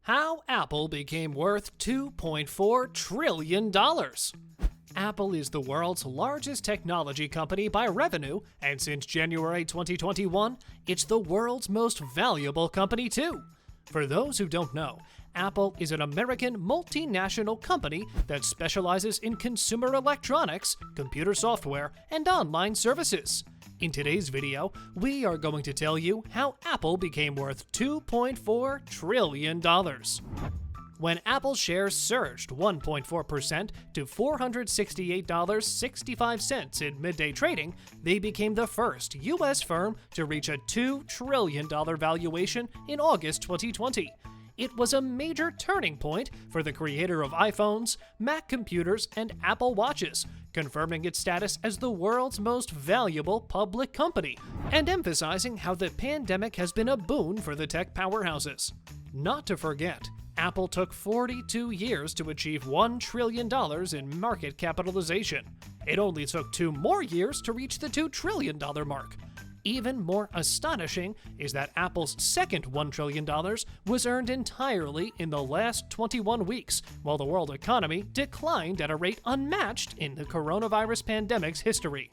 How Apple became worth $2.4 trillion. Apple is the world's largest technology company by revenue, and since January 2021, it's the world's most valuable company too. For those who don't know, Apple is an American multinational company that specializes in consumer electronics, computer software, and online services. In today's video, we are going to tell you how Apple became worth $2.4 trillion. When Apple shares surged 1.4% to $468.65 in midday trading, they became the first U.S. firm to reach a $2 trillion valuation in August 2020. It was a major turning point for the creator of iPhones, Mac computers, and Apple Watches, confirming its status as the world's most valuable public company, and emphasizing how the pandemic has been a boon for the tech powerhouses. Not to forget, Apple took 42 years to achieve $1 trillion in market capitalization. It only took 2 more years to reach the $2 trillion mark. Even more astonishing is that Apple's second $1 trillion was earned entirely in the last 21 weeks, while the world economy declined at a rate unmatched in the coronavirus pandemic's history.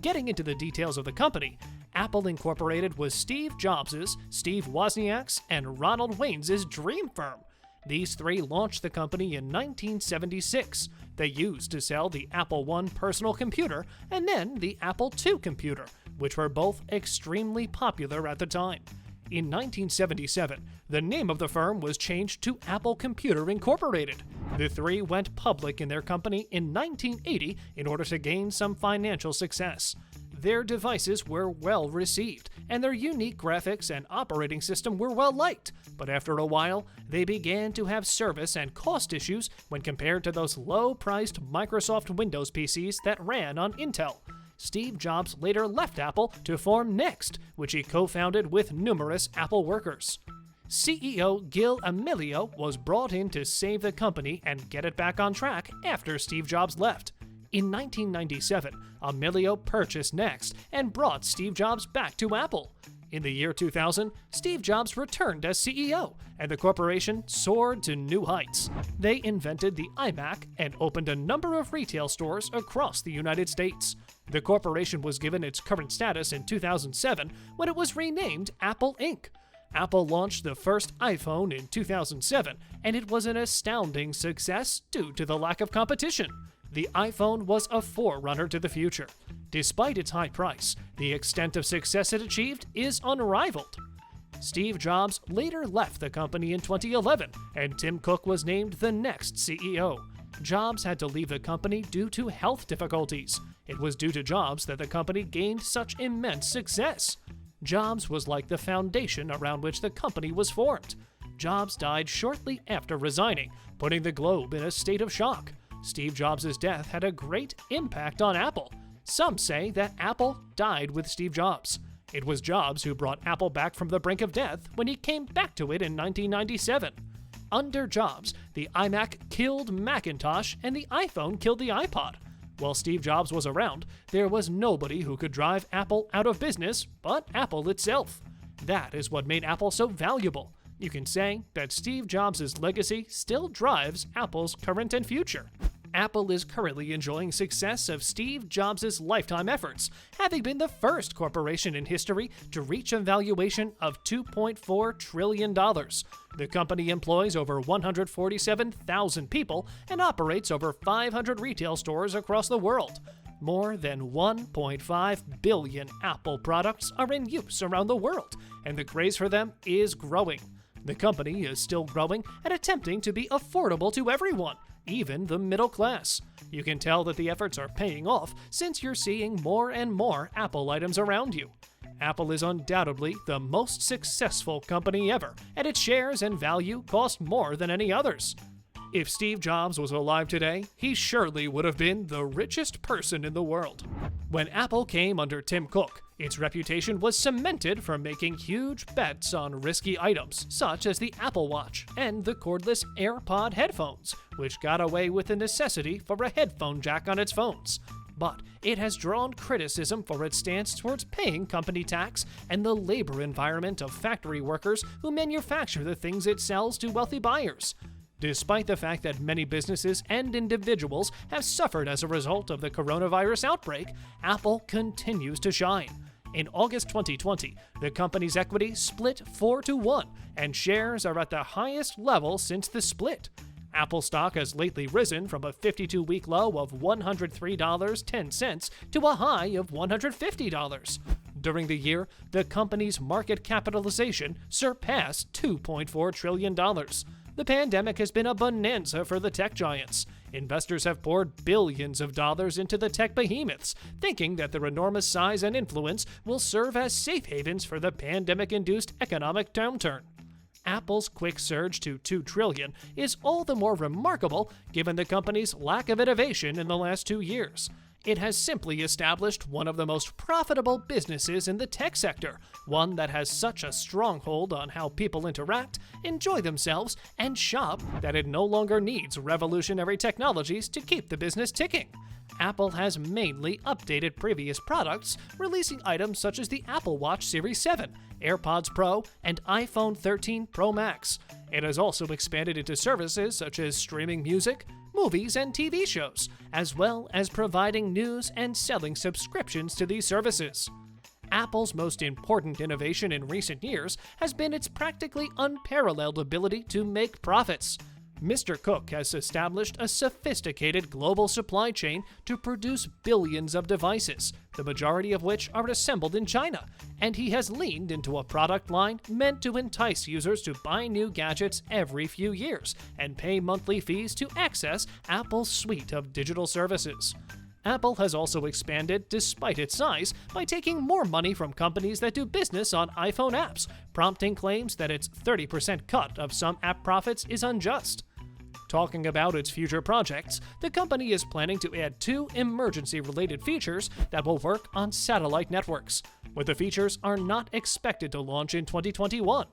Getting into the details of the company, Apple Incorporated was Steve Jobs', Steve Wozniak's, and Ronald Wayne's dream firm. These three launched the company in 1976. They used to sell the Apple I personal computer and then the Apple II computer, which were both extremely popular at the time. In 1977, the name of the firm was changed to Apple Computer Incorporated. The three went public in their company in 1980 in order to gain some financial success. Their devices were well received, and their unique graphics and operating system were well liked, but after a while, they began to have service and cost issues when compared to those low-priced Microsoft Windows PCs that ran on Intel. Steve Jobs later left Apple to form Next, which he co-founded with numerous Apple workers. CEO Gil Amelio was brought in to save the company and get it back on track after Steve Jobs left. In 1997, Amelio purchased Next and brought Steve Jobs back to Apple. In the year 2000, Steve Jobs returned as CEO, and the corporation soared to new heights. They invented the iMac and opened a number of retail stores across the United States. The corporation was given its current status in 2007 when it was renamed Apple Inc. Apple launched the first iPhone in 2007, and it was an astounding success due to the lack of competition. The iPhone was a forerunner to the future. Despite its high price, the extent of success it achieved is unrivaled. Steve Jobs later left the company in 2011, and Tim Cook was named the next CEO. Jobs had to leave the company due to health difficulties. It was due to Jobs that the company gained such immense success. Jobs was like the foundation around which the company was formed. Jobs died shortly after resigning, putting the globe in a state of shock. Steve Jobs' death had a great impact on Apple. Some say that Apple died with Steve Jobs. It was Jobs who brought Apple back from the brink of death when he came back to it in 1997. Under Jobs, the iMac killed Macintosh and the iPhone killed the iPod. While Steve Jobs was around, there was nobody who could drive Apple out of business but Apple itself. That is what made Apple so valuable. You can say that Steve Jobs' legacy still drives Apple's current and future. Apple is currently enjoying success of Steve Jobs' lifetime efforts, having been the first corporation in history to reach a valuation of $2.4 trillion. The company employs over 147,000 people and operates over 500 retail stores across the world. More than 1.5 billion Apple products are in use around the world, and the craze for them is growing. The company is still growing and attempting to be affordable to everyone, even the middle class. You can tell that the efforts are paying off since you're seeing more and more Apple items around you. Apple is undoubtedly the most successful company ever, and its shares and value cost more than any others. If Steve Jobs was alive today, he surely would have been the richest person in the world. When Apple came under Tim Cook, its reputation was cemented for making huge bets on risky items, such as the Apple Watch and the cordless AirPod headphones, which got away with the necessity for a headphone jack on its phones. but it has drawn criticism for its stance towards paying company tax and the labor environment of factory workers who manufacture the things it sells to wealthy buyers. Despite the fact that many businesses and individuals have suffered as a result of the coronavirus outbreak, Apple continues to shine. In August 2020, the company's equity split 4-1, and shares are at the highest level since the split. Apple stock has lately risen from a 52-week low of $103.10 to a high of $150. During the year, the company's market capitalization surpassed $2.4 trillion. The pandemic has been a bonanza for the tech giants. Investors have poured billions of dollars into the tech behemoths, thinking that their enormous size and influence will serve as safe havens for the pandemic-induced economic downturn. Apple's quick surge to $2 trillion is all the more remarkable given the company's lack of innovation in the last 2 years. It has simply established one of the most profitable businesses in the tech sector, one that has such a stronghold on how people interact, enjoy themselves, and shop that it no longer needs revolutionary technologies to keep the business ticking. Apple has mainly updated previous products, releasing items such as the Apple Watch Series 7, AirPods Pro, and iPhone 13 Pro Max. It has also expanded into services such as streaming music, movies, and TV shows, as well as providing news and selling subscriptions to these services. Apple's most important innovation in recent years has been its practically unparalleled ability to make profits. Mr. Cook has established a sophisticated global supply chain to produce billions of devices, the majority of which are assembled in China, and he has leaned into a product line meant to entice users to buy new gadgets every few years and pay monthly fees to access Apple's suite of digital services. Apple has also expanded despite its size by taking more money from companies that do business on iPhone apps, prompting claims that its 30% cut of some app profits is unjust. Talking about its future projects, the company is planning to add 2 emergency-related features that will work on satellite networks, but the features are not expected to launch in 2021.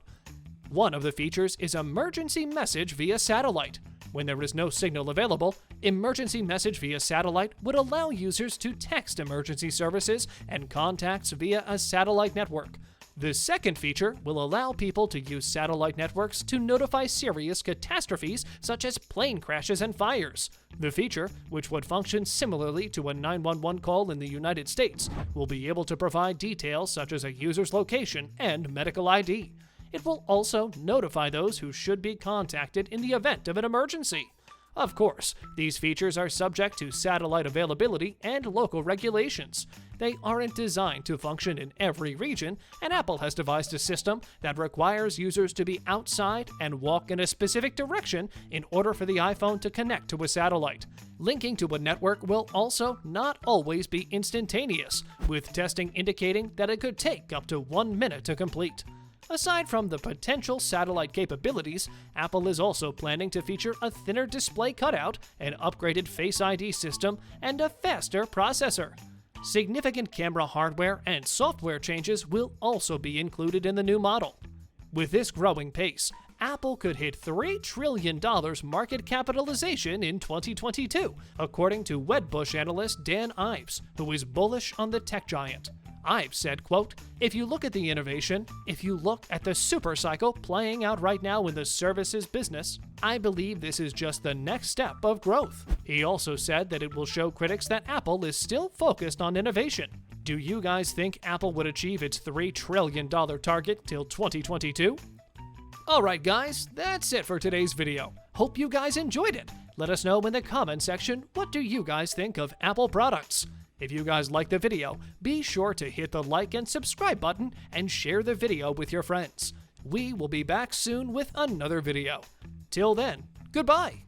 One of the features is emergency message via satellite. When there is no signal available, emergency message via satellite would allow users to text emergency services and contacts via a satellite network. The second feature will allow people to use satellite networks to notify serious catastrophes such as plane crashes and fires. The feature, which would function similarly to a 911 call in the United States, will be able to provide details such as a user's location and medical ID. It will also notify those who should be contacted in the event of an emergency. Of course, these features are subject to satellite availability and local regulations. They aren't designed to function in every region, and Apple has devised a system that requires users to be outside and walk in a specific direction in order for the iPhone to connect to a satellite. Linking to a network will also not always be instantaneous, with testing indicating that it could take up to 1 minute to complete. Aside from the potential satellite capabilities, Apple is also planning to feature a thinner display cutout, an upgraded Face ID system, and a faster processor. Significant camera hardware and software changes will also be included in the new model. With this growing pace, Apple could hit $3 trillion market capitalization in 2022, according to Wedbush analyst Dan Ives, who is bullish on the tech giant. Ives said, quote, "If you look at the innovation, if you look at the super cycle playing out right now in the services business, I believe this is just the next step of growth." He also said that it will show critics that Apple is still focused on innovation. Do you guys think Apple would achieve its $3 trillion target till 2022? Alright guys, that's it for today's video. Hope you guys enjoyed it. Let us know in the comment section, what do you guys think of Apple products? If you guys liked the video, be sure to hit the like and subscribe button and share the video with your friends. We will be back soon with another video. Till then, goodbye!